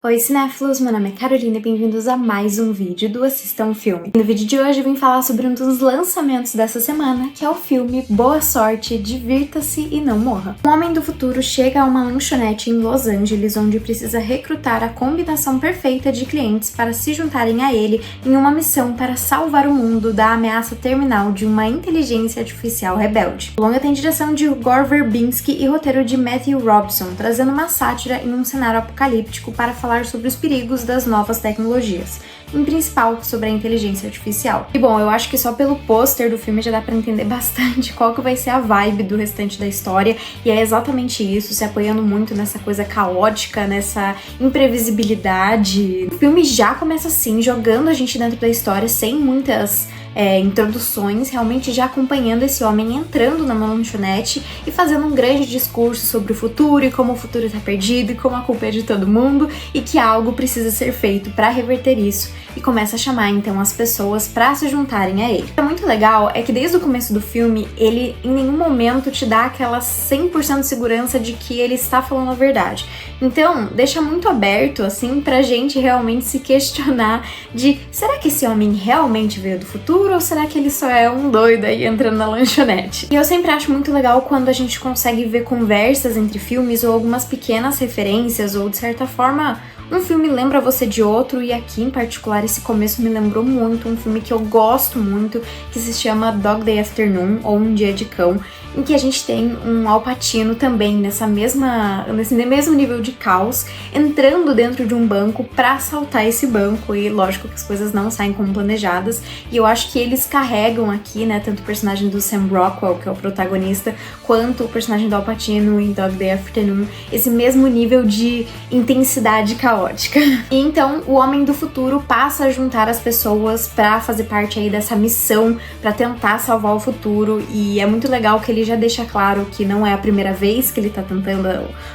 Oi cinéfilos, meu nome é Carolina e bem-vindos a mais um vídeo do Assista um Filme. No vídeo de hoje eu vim falar sobre um dos lançamentos dessa semana, que é o filme Boa Sorte, Divirta-se e Não Morra. Um homem do futuro chega a uma lanchonete em Los Angeles, onde precisa recrutar a combinação perfeita de clientes para se juntarem a ele em uma missão para salvar o mundo da ameaça terminal de uma inteligência artificial rebelde. O longa tem direção de Gore Verbinski e roteiro de Matthew Robson, trazendo uma sátira em um cenário apocalíptico para falar sobre os perigos das novas tecnologias, em principal sobre a inteligência artificial. E bom, eu acho que só pelo pôster do filme já dá pra entender bastante qual que vai ser a vibe do restante da história, e é exatamente isso, se apoiando muito nessa coisa caótica, nessa imprevisibilidade. O filme já começa assim, jogando a gente dentro da história, sem muitas introduções, realmente já acompanhando esse homem entrando na lanchonete e fazendo um grande discurso sobre o futuro e como o futuro tá perdido e como a culpa é de todo mundo e que algo precisa ser feito para reverter isso, e começa a chamar então as pessoas para se juntarem a ele. O que é muito legal é que desde o começo do filme ele em nenhum momento te dá aquela 100% de segurança de que ele está falando a verdade. Então deixa muito aberto assim pra gente realmente se questionar de será que esse homem realmente veio do futuro ou será que ele só é um doido aí entrando na lanchonete? E eu sempre acho muito legal quando a gente consegue ver conversas entre filmes ou algumas pequenas referências ou de certa forma um filme lembra você de outro, e aqui em particular esse começo me lembrou muito um filme que eu gosto muito, que se chama Dog Day Afternoon, ou Um Dia de Cão, em que a gente tem um Al Pacino também nesse mesmo nível de caos, entrando dentro de um banco pra assaltar esse banco, e lógico que as coisas não saem como planejadas, e eu acho que eles carregam aqui, né, tanto o personagem do Sam Rockwell, que é o protagonista, quanto o personagem do Al Pacino em Dog Day Afternoon, esse mesmo nível de intensidade caótica. E então o homem do futuro passa a juntar as pessoas pra fazer parte aí dessa missão, pra tentar salvar o futuro, e é muito legal que ele já deixa claro que não é a primeira vez que ele tá tentando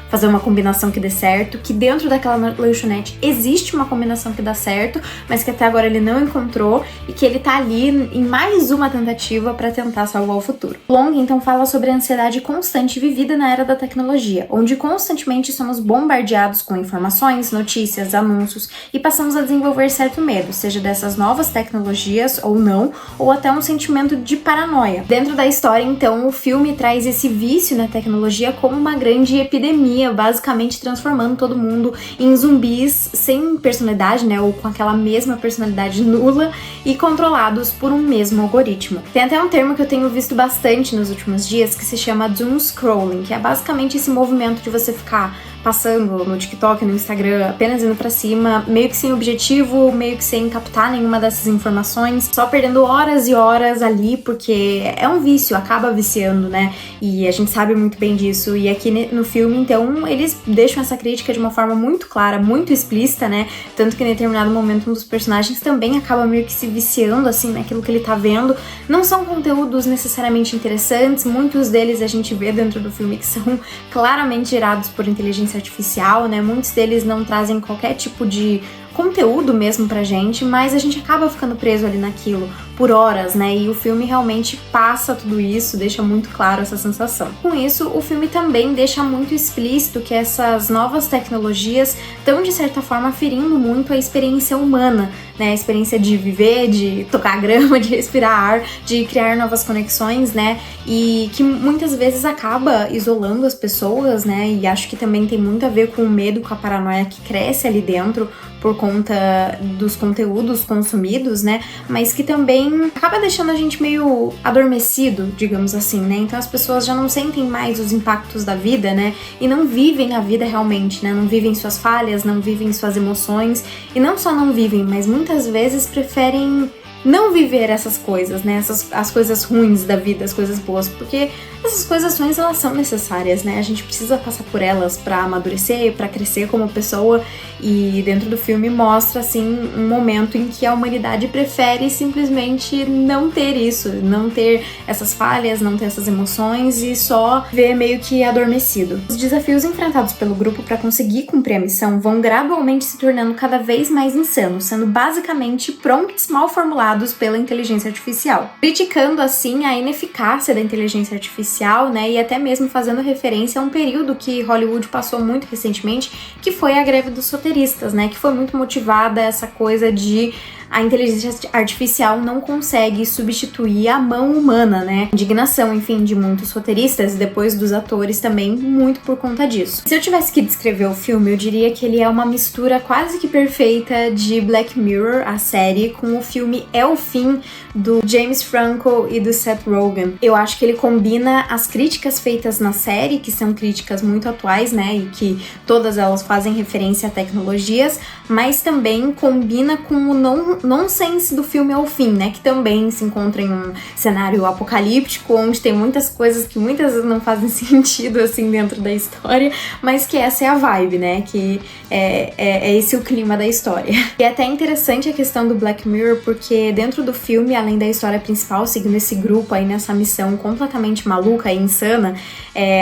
fazer uma combinação que dê certo, que dentro daquela lanchonete existe uma combinação que dá certo, mas que até agora ele não encontrou, e que ele tá ali em mais uma tentativa pra tentar salvar o futuro. O longa então fala sobre a ansiedade constante vivida na era da tecnologia, onde constantemente somos bombardeados com informações, notícias, anúncios, e passamos a desenvolver certo medo, seja dessas novas tecnologias ou não, ou até um sentimento de paranoia. Dentro da história, então, o filme traz esse vício na tecnologia como uma grande epidemia, basicamente transformando todo mundo em zumbis sem personalidade, né, ou com aquela mesma personalidade nula e controlados por um mesmo algoritmo. Tem até um termo que eu tenho visto bastante nos últimos dias que se chama doom scrolling, que é basicamente esse movimento de você ficar passando no TikTok, no Instagram, apenas indo pra cima, meio que sem objetivo, meio que sem captar nenhuma dessas informações, só perdendo horas e horas ali, porque é um vício, acaba viciando, né? E a gente sabe muito bem disso. E aqui no filme, então, eles deixam essa crítica de uma forma muito clara, muito explícita, né? Tanto que em determinado momento um dos personagens também acaba meio que se viciando, assim, naquilo que ele tá vendo. Não são conteúdos necessariamente interessantes, muitos deles a gente vê dentro do filme que são claramente gerados por inteligência artificial, né? Muitos deles não trazem qualquer tipo de conteúdo mesmo pra gente, mas a gente acaba ficando preso ali naquilo por horas, né? E o filme realmente passa tudo isso, deixa muito claro essa sensação. Com isso, o filme também deixa muito explícito que essas novas tecnologias estão, de certa forma, ferindo muito a experiência humana, né? A experiência de viver, de tocar grama, de respirar ar, de criar novas conexões, né? E que muitas vezes acaba isolando as pessoas, né? E acho que também tem muito a ver com o medo, com a paranoia que cresce ali dentro por conta dos conteúdos consumidos, né? Mas que também acaba deixando a gente meio adormecido, digamos assim, né? Então as pessoas já não sentem mais os impactos da vida, né? E não vivem a vida realmente, né? Não vivem suas falhas, não vivem suas emoções, e não só não vivem, mas muitas vezes preferem não viver essas coisas, né? As coisas ruins da vida, as coisas boas, porque essas coisas ruins, elas são necessárias, né? A gente precisa passar por elas pra amadurecer, pra crescer como pessoa, e dentro do filme mostra, assim, um momento em que a humanidade prefere simplesmente não ter isso, não ter essas falhas, não ter essas emoções e só ver meio que adormecido. Os desafios enfrentados pelo grupo pra conseguir cumprir a missão vão gradualmente se tornando cada vez mais insanos, sendo basicamente prompts mal formulados pela inteligência artificial, criticando assim a ineficácia da inteligência artificial artificial, né, e até mesmo fazendo referência a um período que Hollywood passou muito recentemente, que foi a greve dos roteiristas, né, que foi muito motivada essa coisa de a inteligência artificial não consegue substituir a mão humana, né? Indignação, enfim, de muitos roteiristas e depois dos atores também, muito por conta disso. Se eu tivesse que descrever o filme, eu diria que ele é uma mistura quase que perfeita de Black Mirror, a série, com o filme É o Fim, do James Franco e do Seth Rogen. Eu acho que ele combina as críticas feitas na série, que são críticas muito atuais, né? E que todas elas fazem referência a tecnologias, mas também combina com o nonsense do filme É o Fim, né? Que também se encontra em um cenário apocalíptico, onde tem muitas coisas que muitas vezes não fazem sentido, assim, dentro da história, mas que essa é a vibe, né? Que é esse o clima da história. E é até interessante a questão do Black Mirror, porque dentro do filme, além da história principal, seguindo esse grupo aí nessa missão completamente maluca e insana,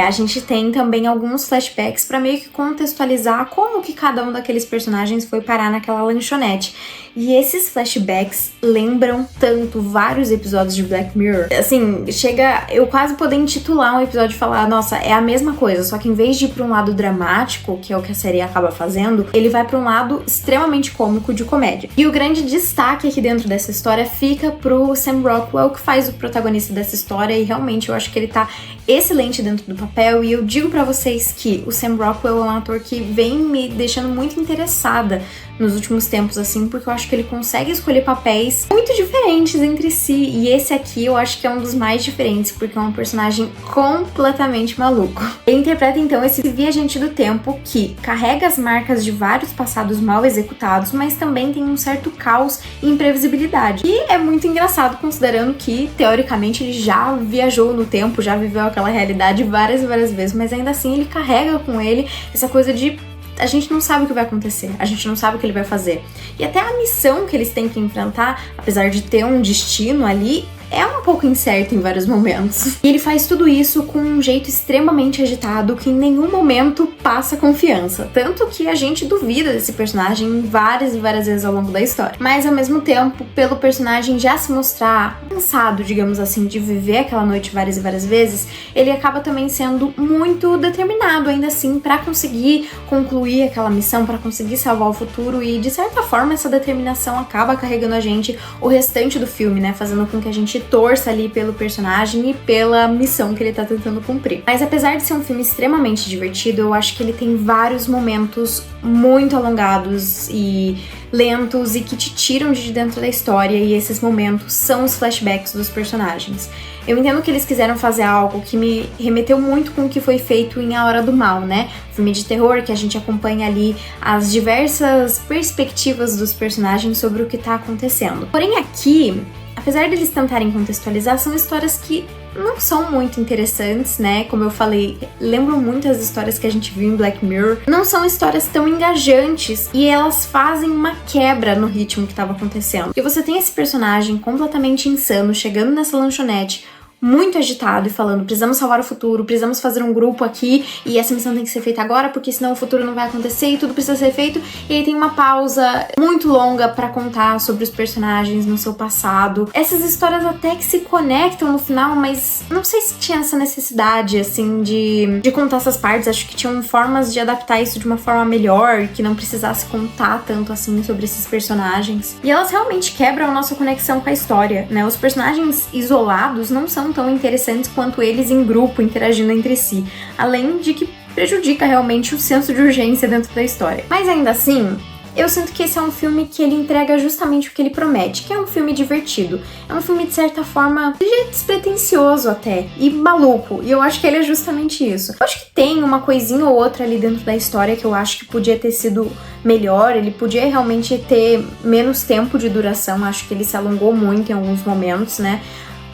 a gente tem também alguns flashbacks pra meio que contextualizar como que cada um daqueles personagens foi parar naquela lanchonete. E esses flashbacks lembram tanto vários episódios de Black Mirror. Assim, chega eu quase poder intitular um episódio e falar, nossa, é a mesma coisa, só que em vez de ir pra um lado dramático, que é o que a série acaba fazendo, ele vai pra um lado extremamente cômico de comédia. E o grande destaque aqui dentro dessa história fica pro Sam Rockwell, que faz o protagonista dessa história, e realmente eu acho que ele tá excelente dentro do papel, e eu digo pra vocês que o Sam Rockwell é um ator que vem me deixando muito interessada nos últimos tempos, assim, porque eu acho que ele consegue escolher papéis muito diferentes entre si, e esse aqui eu acho que é um dos mais diferentes, porque é um personagem completamente maluco. Ele interpreta, então, esse viajante do tempo que carrega as marcas de vários passados mal executados, mas também tem um certo caos e imprevisibilidade. E é muito engraçado, considerando que, teoricamente, ele já viajou no tempo, já viveu aquela realidade várias e várias vezes, mas ainda assim ele carrega com ele essa coisa de a gente não sabe o que vai acontecer, a gente não sabe o que ele vai fazer. E até a missão que eles têm que enfrentar, apesar de ter um destino ali, é um pouco incerto em vários momentos. E ele faz tudo isso com um jeito extremamente agitado que em nenhum momento passa confiança. Tanto que a gente duvida desse personagem várias e várias vezes ao longo da história. Mas ao mesmo tempo, pelo personagem já se mostrar cansado, digamos assim, de viver aquela noite várias e várias vezes, ele acaba também sendo muito determinado ainda assim pra conseguir concluir aquela missão, pra conseguir salvar o futuro, e de certa forma essa determinação acaba carregando a gente o restante do filme, né? Fazendo com que a gente torça ali pelo personagem e pela missão que ele tá tentando cumprir. Mas apesar de ser um filme extremamente divertido, eu acho que ele tem vários momentos muito alongados e lentos e que te tiram de dentro da história, e esses momentos são os flashbacks dos personagens. Eu entendo que eles quiseram fazer algo que me remeteu muito com o que foi feito em A Hora do Mal, né? Filme de terror que a gente acompanha ali as diversas perspectivas dos personagens sobre o que tá acontecendo. Porém aqui, apesar deles tentarem contextualizar, são histórias que não são muito interessantes, né? Como eu falei, lembram muito as histórias que a gente viu em Black Mirror. Não são histórias tão engajantes e elas fazem uma quebra no ritmo que estava acontecendo. E você tem esse personagem completamente insano chegando nessa lanchonete, muito agitado e falando, precisamos salvar o futuro, precisamos fazer um grupo aqui e essa missão tem que ser feita agora porque senão o futuro não vai acontecer e tudo precisa ser feito. E aí tem uma pausa muito longa pra contar sobre os personagens no seu passado. Essas histórias até que se conectam no final, mas não sei se tinha essa necessidade, assim, de contar essas partes. Acho que tinham formas de adaptar isso de uma forma melhor, que não precisasse contar tanto assim sobre esses personagens. E elas realmente quebram a nossa conexão com a história, né? Os personagens isolados não são tão interessantes quanto eles em grupo, interagindo entre si, além de que prejudica realmente o senso de urgência dentro da história. Mas ainda assim, eu sinto que esse é um filme que ele entrega justamente o que ele promete, que é um filme divertido. É um filme, de certa forma, despretensioso até, e maluco, e eu acho que ele é justamente isso. Eu acho que tem uma coisinha ou outra ali dentro da história que eu acho que podia ter sido melhor, ele podia realmente ter menos tempo de duração, acho que ele se alongou muito em alguns momentos, né?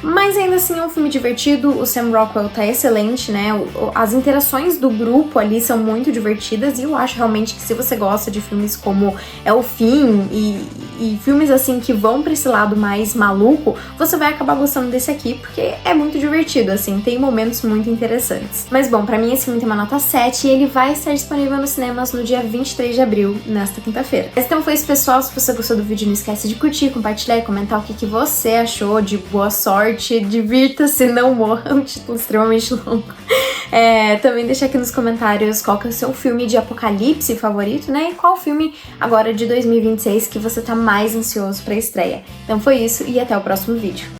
Mas ainda assim é um filme divertido, o Sam Rockwell tá excelente, né? As interações do grupo ali são muito divertidas e eu acho realmente que se você gosta de filmes como É o Fim e filmes assim que vão pra esse lado mais maluco, você vai acabar gostando desse aqui, porque é muito divertido, assim, tem momentos muito interessantes. Mas bom, pra mim esse filme tem uma nota 7 e ele vai estar disponível nos cinemas no dia 23 de abril, nesta quinta-feira. Então foi isso, pessoal. Se você gostou do vídeo, não esquece de curtir, compartilhar e comentar o que você achou de Boa Sorte. sorte, divirta-se, não morra, um título extremamente longo. Também deixa aqui nos comentários qual que é o seu filme de apocalipse favorito, né? E qual filme agora de 2026 que você tá mais ansioso pra estreia. Então foi isso e até o próximo vídeo.